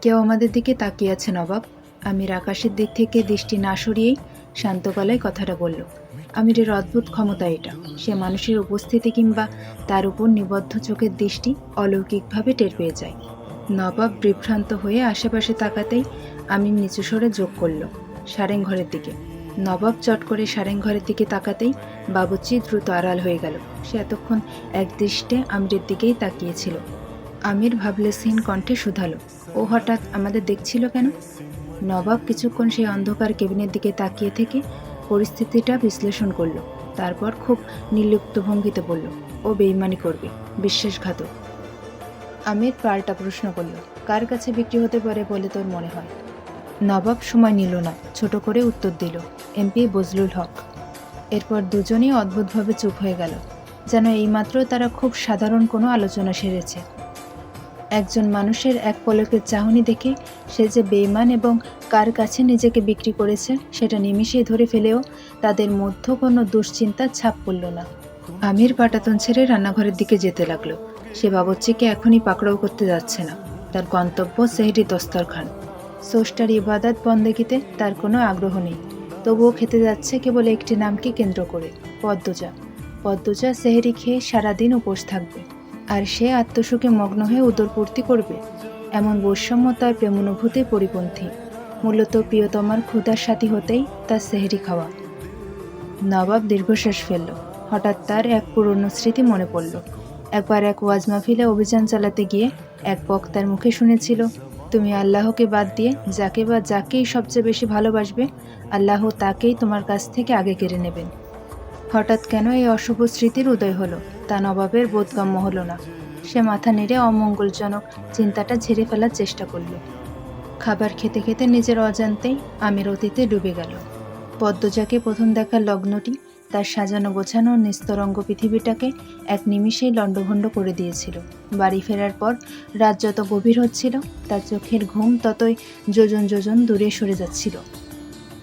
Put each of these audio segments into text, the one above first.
কেউ আমাদের দিকে তাকিয়ে আছে নবাব। আমির আকাশের দিক থেকে দৃষ্টি না সরিয়েই শান্ত গলায় কথাটা বলল। আমিরের অদ্ভুত ক্ষমতা এটা। সে মানুষের উপস্থিতি কিংবা তার উপর নিবদ্ধ চোখের দৃষ্টি অলৌকিকভাবে টের পেয়ে যায়। নবাব বিভ্রান্ত হয়ে আশেপাশে তাকাতেই আমির নিচু স্বরে যোগ করল, সারেং ঘরের দিকে। নবাব চট করে সারেং ঘরের দিকে তাকাতেই বাবুর্চি দ্রুত আড়াল হয়ে গেল। সে এতক্ষণ একদৃষ্টে আমিরের দিকেই তাকিয়েছিল। আমির ভাবলেশহীন কণ্ঠে শুধালো, ও হঠাৎ আমাদের দেখছিল কেন? নবাব কিছুক্ষণ সেই অন্ধকার কেবিনের দিকে তাকিয়ে থেকে পরিস্থিতিটা বিশ্লেষণ করল। তারপর খুব নির্লিপ্ত ভঙ্গিতে বলল, ও বেইমানি করবে, বিশ্বাসঘাতক। আমির পাল্টা প্রশ্ন করল, কার কাছে বিক্রি হতে পারে বলে তোর মনে হয়? নবাব সময় নিল না, ছোট করে উত্তর দিল, এমপি বজলুল হক। এরপর দুজনেই অদ্ভুতভাবে চুপ হয়ে গেল, যেন এইমাত্র তারা খুব সাধারণ কোনো আলোচনা সেরেছে। একজন মানুষের এক পলকের চাহনি দেখে সে যে বেইমান এবং কার কাছে নিজেকে বিক্রি করেছে সেটা নিমিষেই ধরে ফেলেও তাদের মধ্যে কোনো দুশ্চিন্তার ছাপ পড়ল না। আমির পাটাতন ছেড়ে রান্নাঘরের দিকে যেতে লাগলো। সে বাবুর্চিকে এখনই পাকড়াও করতে যাচ্ছে না। তার গন্তব্য সেহরি দস্তরখান। স্রষ্টার ইবাদত বন্দেগীতে তার কোনো আগ্রহ নেই, তবুও খেতে যাচ্ছে কেবল একটি নামকে কেন্দ্র করে, পদ্মজা। পদ্মজা সেহরি খেয়ে সারাদিন উপোস থাকবে, আর সে আত্মসুখে মগ্ন হয়ে উদরপূর্তি করবে। এমন বৈষম্য তার প্রেমানুভূতির পরিপন্থী। মূলত প্রিয়তমার ক্ষুধার সাথী হতেই তার সেহরি খাওয়া। নবাব দীর্ঘশ্বাস ফেলল। হঠাৎ তার এক পুরনো স্মৃতি মনে পড়ল। একবার এক ওয়াজ মাহফিলে অভিযান চালাতে গিয়ে এক বক্তার মুখে শুনেছিল, তুমি আল্লাহকে বাদ দিয়ে যাকে বা যাকেই সবচেয়ে বেশি ভালোবাসবে, আল্লাহ তাকেই তোমার কাছ থেকে আগে কেড়ে নেবেন। হঠাৎ কেন এই অশুভ স্মৃতির উদয় হলো তা নবাবের বোধগম্য হলো না। সে মাথা নেড়ে অমঙ্গলজনক চিন্তাটা ঝেড়ে ফেলার চেষ্টা করল। খাবার খেতে খেতে নিজের অজান্তেই আমির অতীতে ডুবে গেল। পদ্মজাকে প্রথম দেখার লগ্নটি তার সাজানো গোছানো নিস্তরঙ্গ পৃথিবীটাকে এক নিমিষেই লণ্ডভণ্ড করে দিয়েছিল। বাড়ি ফেরার পর রাত যত গভীর হচ্ছিল, তার চোখের ঘুম ততই যোজন যোজন দূরে সরে যাচ্ছিল।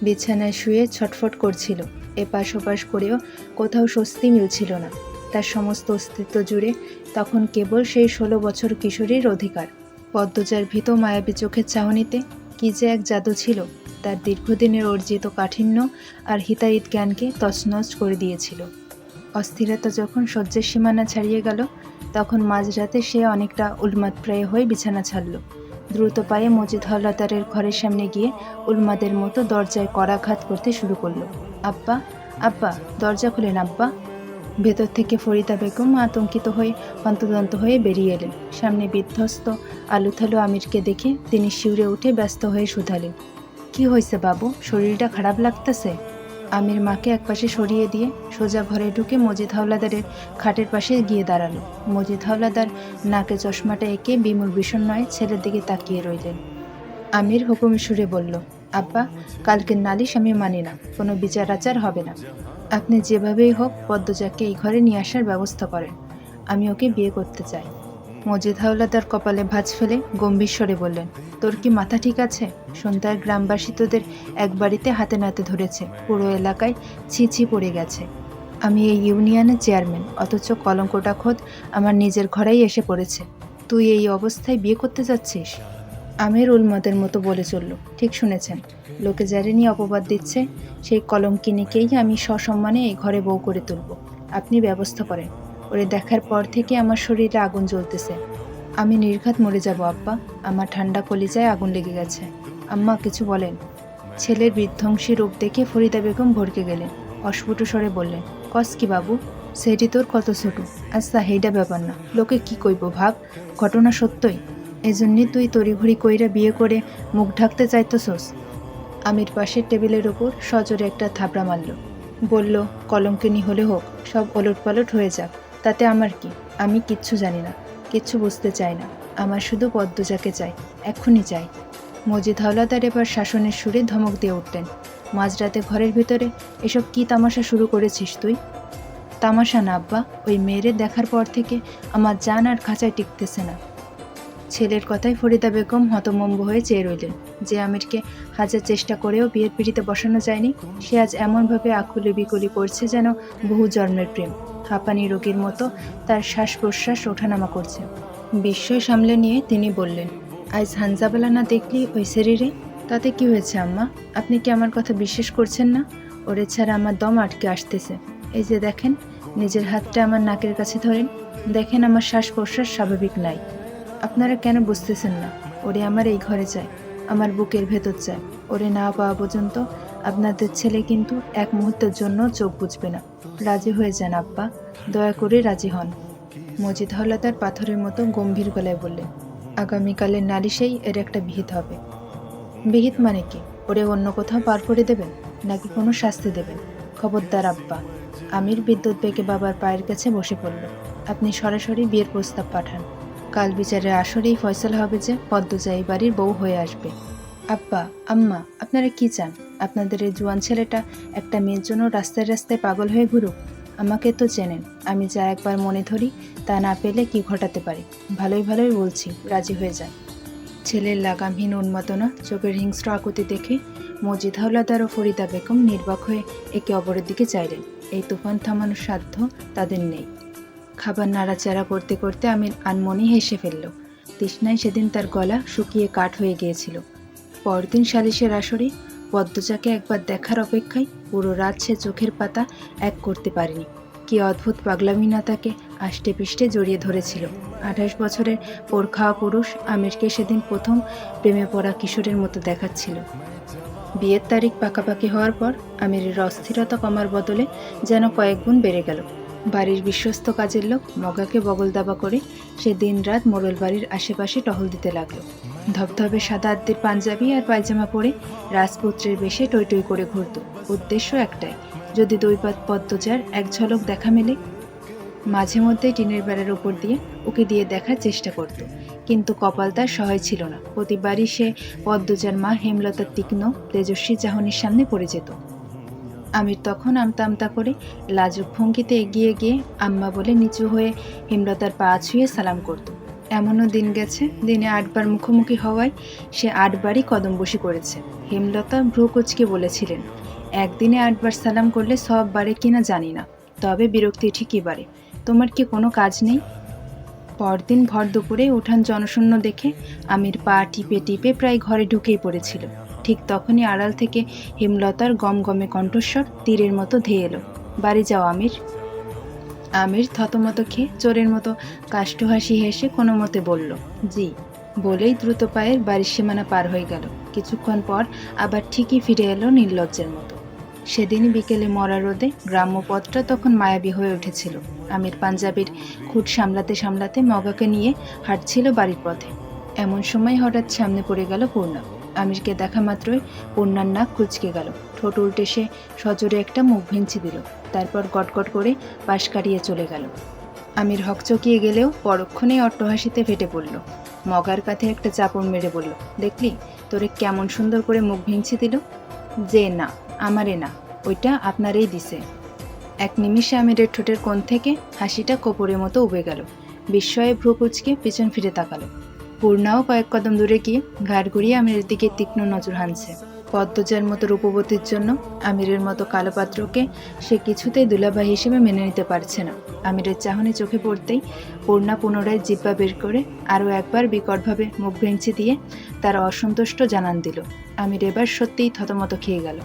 বিছানায় শুয়ে ছটফট করছিল, এপাশ ওপাশ করেও কোথাও স্বস্তি মিলছিল না। তার সমস্ত অস্তিত্ব জুড়ে তখন কেবল সেই 16 বছর কিশোরীর অধিকার। পদ্মজার ভীত মায়াবী চোখের চাহনিতে কি যে এক জাদু ছিল, তার দীর্ঘদিনের অর্জিত কাঠিন্য আর হিতাহিত জ্ঞানকে তছনছ করে দিয়েছিল। অস্থিরতা যখন সহ্যের সীমানা ছাড়িয়ে গেল, তখন মাঝরাতে সে অনেকটা উন্মাদপ্রায় হয়ে বিছানা ছাড়ল। দ্রুত পায়ে মজিদ হলদারের ঘরের সামনে গিয়ে উন্মাদের মতো দরজায় করাঘাত করতে শুরু করলো। আব্বা, আব্বা, দরজা খুলেন আব্বা। ভেতর থেকে ফরিদা বেগম আতঙ্কিত হয়ে হন্তদন্ত হয়ে বেরিয়ে এলেন। সামনে বিধ্বস্ত আলুথালু আমিরকে দেখে তিনি শিউরে উঠে ব্যস্ত হয়ে শুধালেন, কি হয়েছে বাবু, শরীরটা খারাপ লাগতেছে? আমির মাকে একপাশে সরিয়ে দিয়ে সোজা ঘরে ঢুকে মজিদ হাওলাদারের খাটের পাশে গিয়ে দাঁড়ালো। মজিদ হাওলাদার নাকে চশমাটা এঁকে বিমূল বিষণ্ণয়ে ছেলের দিকে তাকিয়ে রইলেন। আমির হুকুমের সুরে বলল, আব্বা, কালকের নালিশ আমি মানি না, কোনো বিচার আচার হবে না। আপনি যেভাবেই হোক পদ্মজাকে এই ঘরে নিয়ে আসার ব্যবস্থা করেন। আমি ওকে বিয়ে করতে চাই। মজিদ হাওলাদার কপালে ভাঁজ ফেলে গম্ভীর স্বরে বললেন, তোর কি মাথা ঠিক আছে? সন্ধ্যায় গ্রামবাসী তোদের এক বাড়িতে হাতে নাতে ধরেছে, পুরো এলাকায় ছি পড়ে গেছে। আমি এই ইউনিয়নের চেয়ারম্যান, অথচ কলঙ্কটা খোদ আমার নিজের ঘরেই এসে পড়েছে। তুই এই অবস্থায় বিয়ে করতে যাচ্ছিস? আমির উন্মাদের মতো বলে চলল, ঠিক শুনেছেন, লোকে যারে নিয়ে অপবাদ দিচ্ছে সেই কলঙ্কিনীকেই আমি সসম্মানে এই ঘরে বউ করে তুলব। আপনি ব্যবস্থা করেন। ওরে দেখার পর থেকে আমার শরীরে আগুন জ্বলতেছে। আমি নির্ঘাত মরে যাব আব্বা, আমার ঠান্ডা কলিজায় আগুন লেগে গেছে। আম্মা কিছু বলেন। ছেলের বিধ্বংসী রূপ দেখে ফরিদা বেগম ভড়কে গেলেন। অস্ফুট স্বরে বললেন, কস কি বাবু, সেটি তোর কত ছোট? আচ্ছা হেইডা ব্যাপার না, লোকে কি কইব ভাব, ঘটনা সত্যই। এজন্যে তুই তড়িঘড়ি কইরা বিয়ে করে মুখ ঢাকতে চাইতেছস? আমির পাশের টেবিলের ওপর সজোরে একটা থাবড়া মারল। বলল, কলঙ্কিনী হলে হোক, সব ওলটপালট হয়ে যাক, তাতে আমার কি? আমি কিচ্ছু জানি না, কিচ্ছু বুঝতে চাই না। আমার শুধু পদ্মজাকে চাই, এক্ষুনি চাই। মজিদ হাওলাদার এবার শাসনের সুরে ধমক দিয়ে উঠলেন, মাঝরাতে ঘরের ভিতরে এসব কি তামাশা শুরু করেছিস তুই? তামাশা না আব্বা, ওই মেয়েরে দেখার পর থেকে আমার জান আর খাঁচায় টিকতেছে না। ছেলের কথায় ফরিদা বেগম হতমম্ব হয়ে চেয়ে রইলেন। যে আমিরকে হাজার চেষ্টা করেও বিয়ের পিড়িতে বসানো যায়নি, সে আজ এমনভাবে আকুলি বিকুলি করছে যেন বহু জন্মের প্রেম। হাঁপানি রোগীর মতো তার শ্বাস প্রশ্বাস ওঠানামা করছে। বিস্ময় সামলে নিয়ে তিনি বললেন, আজ হানজাবেলা না দেখলি ওই শরীরে? তাতে কি হয়েছে আম্মা? আপনি কি আমার কথা বিশ্বাস করছেন না? ওরে ছাড়া আমার দম আটকে আসতেছে। এই যে দেখেন, নিজের হাতটা আমার নাকের কাছে ধরেন, দেখেন আমার শ্বাস প্রশ্বাস স্বাভাবিক নাই। আপনারা কেন বুঝতেছেন না? ওরে আমার এই ঘরে চাই, আমার বুকের ভেতর চাই। ওরে না পাওয়া পর্যন্ত আপনাদের ছেলে কিন্তু এক মুহূর্তের জন্য চোখ বুঝবে না। রাজি হয়ে যান আব্বা, দয়া করে রাজি হন। মজিদ হলাদার পাথরের মতো গম্ভীর গলায় বললেন, আগামীকালের নালিশেই এর একটা বিহিত হবে। বিহিত মানে কি? ওরে অন্য কোথাও পার করে দেবেন, নাকি কোনো শাস্তি দেবেন? খবরদার আব্বা। আমির বিদ্যুৎ বেগে বাবার পায়ের কাছে বসে পড়ল। আপনি সরাসরি বিয়ের প্রস্তাব পাঠান। কাল বিচারের আসরেই ফয়সালা হবে যে পদ্মজা এই বাড়ির বউ হয়ে আসবে। আব্বা, আম্মা, আপনারা কি চান? আপনাদের এই জোয়ান ছেলেটা একটা মেয়ের জন্য রাস্তায় রাস্তায় পাগল হয়ে ঘুরুক? আমাকে তো চেনেন, আমি যা একবার মনে ধরি তা না পেলে কি ঘটাতে পারি। ভালোই ভালোই বলছি, রাজি হয়ে যান। ছেলের লাগামহীন উন্মাদনা, চোখের হিংস্র আকুতি দেখে মজিদ হাওলাদার ও ফরিদা বেগম নির্বাক হয়ে একে অপরের দিকে চাইলেন। এই তুফান থামানোর সাধ্য তাদের নেই। খাবার নাড়াচাড়া করতে করতে আমির আনমনি হেসে ফেলল। তৃষ্ণায় সেদিন তার গলা শুকিয়ে কাঠ হয়ে গিয়েছিল। পরদিন সালিশের আসরে পদ্মজাকে একবার দেখার অপেক্ষায় পুরো রাত সে চোখের পাতা এক করতে পারেনি। কি অদ্ভুত পাগলামি না তাকে আষ্টে পিষ্টে জড়িয়ে ধরেছিল। 28 বছরের পোরখাওয়া পুরুষ আমিরকে সেদিন প্রথম প্রেমে পড়া কিশোরের মতো দেখাচ্ছিল। বিয়ের তারিখ পাকাপাকি হওয়ার পর আমিরের অস্থিরতা কমার বদলে যেন কয়েক গুণ বেড়ে গেল। বাড়ির বিশ্বস্ত কাজের লোক মগাকে বগল দাবা করে সে দিন রাত মোড়ল বাড়ির আশেপাশে টহল দিতে লাগলো। ধবধবে সাদা আদ্যের পাঞ্জাবি আর পায়জামা পরে রাজপুত্রের বেশে টই টই করে ঘুরত। উদ্দেশ্য একটাই, যদি দৈবাত পদ্মজার এক ঝলক দেখা মেলে। মাঝে মধ্যে টিনের বেড়ার উপর দিয়ে ওকে দিয়ে দেখার চেষ্টা করত, কিন্তু কপাল তার সহায় ছিল না। প্রতিবারই সে পদ্মজার মা হেমলতার তীক্ষ্ণ তেজস্বী চাহনির সামনে পড়ে যেত। আমির তখন আমতা আমতা করে লাজুক ভঙ্গিতে এগিয়ে গিয়ে আম্মা বলে নিচু হয়ে হেমলতার পা ছুঁয়ে সালাম করত। এমনও দিন গেছে, দিনে 8 বার মুখোমুখি হওয়ায় সে 8 বারই কদমবসি করেছে। হেমলতা ভ্রু কুঁচকে বলেছিলেন, একদিনে 8 বার সালাম করলে সব বারে কিনা জানি না, তবে বিরক্তি ঠিকই বাড়ে। তোমার কি কোনো কাজ নেই? পরদিন ভর দুপুরে উঠান জনশূন্য দেখে আমির পা টিপে টিপে প্রায় ঘরে ঢুকেই পড়েছিল। ঠিক তখনই আড়াল থেকে হেমলতার গমগমে কণ্ঠস্বর তীরের মতো ধেয়ে এলো, বাড়ি যাও আমির। আমির থতমত খেয়ে চোরের মতো কাষ্ঠহাসি হেসে কোনো মতে বলল, জি। বলেই দ্রুত পায়ের বাড়ির সীমানা পার হয়ে গেল। কিছুক্ষণ পর আবার ঠিকই ফিরে এলো নির্লজ্জের মতো। সেদিনই বিকেলে মরা রোদে গ্রাম্য পথটা তখন মায়াবী হয়ে উঠেছিল। আমির পাঞ্জাবির খুঁট সামলাতে সামলাতে মগাকে নিয়ে হাঁটছিল বাড়ির পথে। এমন সময় হঠাৎ সামনে পড়ে গেল পূর্ণা। আমিরকে দেখা মাত্রই পূর্ণার নাক কুঁচকে গেল। ঠোঁট উল্টে সে সজোরে একটা মুখ ভেঙচি দিল, তারপর গটগট করে পাশ কাটিয়ে চলে গেল। আমির হকচকিয়ে গেলেও পরক্ষণেই অট্টহাসিতে ফেটে পড়ল। মগার কাঁধে একটা চাপড় মেরে বলল, দেখলি তোরে কেমন সুন্দর করে মুখ ভেঙচি দিল। যে না, আমারে না, ওইটা আপনারই দিছে। এক নিমিষে আমিরের ঠোঁটের কোণ থেকে হাসিটা কোপরের মতো উবে গেল। বিস্ময়ে ভ্রু কুঁচকে পিছন ফিরে তাকালো। পূর্ণাও কয়েক কদম দূরে গিয়ে ঘাড় ঘুরিয়ে আমিরের দিকে তীক্ষ্ণ নজর হানছে। পদ্মজার মতো রূপবতীর জন্য আমিরের মতো কালো পাত্রকে সে কিছুতেই দুলাভাই হিসেবে মেনে নিতে পারছে না। আমিরের চাহনি চোখে পড়তেই পূর্ণা পুনরায় জিহ্বা বের করে আরও একবার বিকটভাবে মুখ ভেঙচি দিয়ে তার অসন্তুষ্ট জানান দিল। আমির এবার সত্যিই থতমত খেয়ে গেল।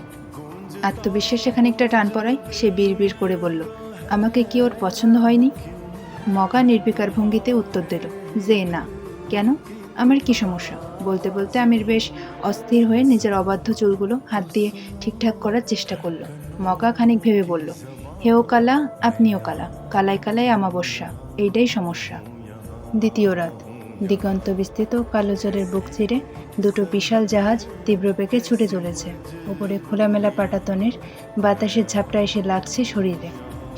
আত্মবিশ্বাসে খানিকটা টান পড়ায় সে বিড়বিড় করে বলল, আমাকে কি ওর পছন্দ হয়নি? মগা নির্বিকার ভঙ্গিতে উত্তর দিল, যে না। কেন? আমার কি সমস্যা? বলতে বলতে আমির বেশ অস্থির হয়ে নিজের অবাধ্য চুলগুলো হাত দিয়ে ঠিকঠাক করার চেষ্টা করলো। মগা খানিক ভেবে বলল, হেও কালা, আপনিও কালা, কালায় কালায় আমাবস্যা, এইটাই সমস্যা। দ্বিতীয় রাত। দিগন্ত বিস্তৃত কালো জলের বুক চিরে দুটো বিশাল জাহাজ তীব্র বেগে ছুটে চলেছে। উপরে খোলামেলা পাটাতনের বাতাসের ঝাপটা এসে লাগছে শরীরে।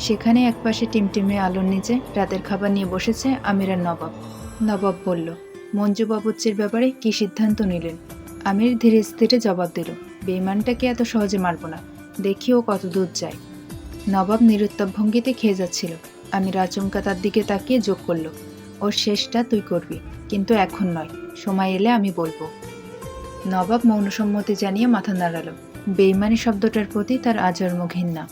সেখানে একপাশে টিমটিমে আলোর নিচে রাতের খাবার নিয়ে বসেছে আমির আর নবাব। নবাব বলল, মঞ্জু বাবুচ্চির ব্যাপারে কি সিদ্ধান্ত নিলেন? আমির ধীরে স্থিরে জবাব দিল, বেইমানটাকে এত সহজে মারব না, দেখি ও কত দূর যায়। নবাব নিরুত্তর ভঙ্গিতে খেয়ে যাচ্ছিল। আমির আচমকা তার দিকে তাকিয়ে যোগ করল, ওর শেষটা তুই করবি, কিন্তু এখন নয়, সময় এলে আমি বলবো। নবাব মৌন সম্মতি জানিয়ে মাথা নাড়ালো। বেইমানি শব্দটার প্রতি তার আজন্ম ঘৃণা।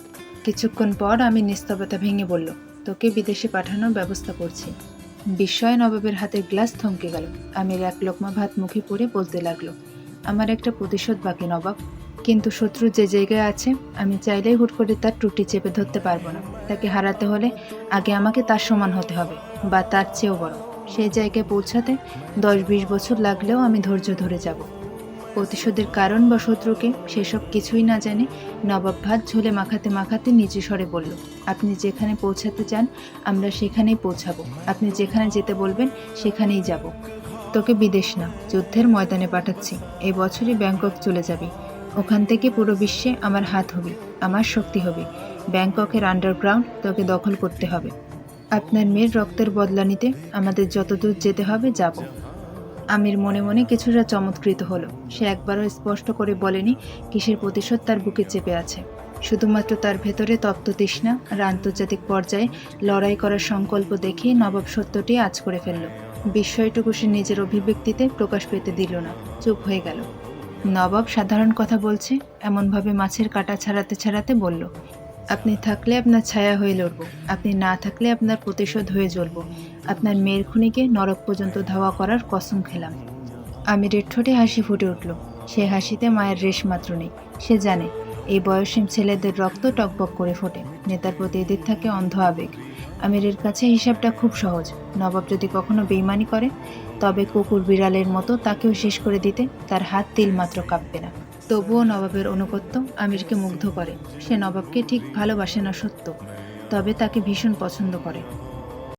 কিছুক্ষণ পর আমি নিস্তব্ধতা ভেঙে বলল, তোকে বিদেশে পাঠানোর ব্যবস্থা করছি। বিস্ময়ে নবাবের হাতের গ্লাস থমকে গেল। আমির এক লোকমা ভাত মুখে পুরে বলতে লাগলো, আমার একটা প্রতিশোধ বাকি নবাব, কিন্তু শত্রু যে জায়গায় আছে আমি চাইলেই হুট করে তার ত্রুটি চেপে ধরতে পারবো না। তাকে হারাতে হলে আগে আমাকে তার সমান হতে হবে, বা তার চেয়েও বড়। সেই জায়গায় পৌঁছাতে 10-20 বছর লাগলেও আমি ধৈর্য ধরে যাব। প্রতিশোধের কারণ বা শত্রুকে সেসব কিছুই না জানে নবাব ভাত ঝোলে মাখাতে মাখাতে নিচু স্বরে বলল, আপনি যেখানে পৌঁছাতে চান আমরা সেখানেই পৌঁছাবো। আপনি যেখানে যেতে বলবেন সেখানেই যাব। তোকে বিদেশ না, যুদ্ধের ময়দানে পাঠাচ্ছি। এই বছরই ব্যাংকক চলে যাবি। ওখান থেকে পুরো বিশ্বে আমার হাত হবে, আমার শক্তি হবে। ব্যাংককের আন্ডারগ্রাউন্ড তোকে দখল করতে হবে। আপনার মেয়ের রক্তের বদলা নিতে আমাদের যতদূর যেতে হবে যাব। আমির মনে মনে কিছুটা চমৎকৃত হলো। সে একবারও স্পষ্ট করে বলেনি কিসের প্রতিশোধ তার বুকে চেপে আছে। শুধুমাত্র তার ভেতরে তপ্ত তৃষ্ণা আর আন্তর্জাতিক পর্যায়ে লড়াই করার সংকল্প দেখেই নবাব সত্যটি আঁচ করে ফেলল। বিস্ময়টুকু সে নিজের অভিব্যক্তিতে প্রকাশ পেতে দিল না, চুপ হয়ে গেল। নবাব সাধারণ কথা বলছে এমনভাবে মাছের কাঁটা ছাড়াতে ছাড়াতে বলল, আপনি থাকলে আপনার ছায়া হয়ে লড়ব, আপনি না থাকলে আপনার প্রতিশোধ হয়ে জ্বলব। আপনার মেয়ের খুনিকে নরক পর্যন্ত ধাওয়া করার কসম খেলাম। আমিরের ঠোঁটে হাসি ফুটে উঠল। সে হাসিতে মায়ের রেশ মাত্র নেই। সে জানে এই বয়সী ছেলেদের রক্ত টকবক করে ফোটে। নেতার প্রতি এদের থাকে অন্ধ আবেগ। আমিরের কাছে হিসাবটা খুব সহজ। নবাব যদি কখনো বেইমানি করে তবে কুকুর বিড়ালের মতো তাকেও শেষ করে দিতে তার হাত তিলমাত্র কাঁপবে না। তবুও নবাবের অনুগত্য আমিরকে মুগ্ধ করে। সে নবাবকে ঠিক ভালোবাসে না সত্য, তবে তাকে ভীষণ পছন্দ করে।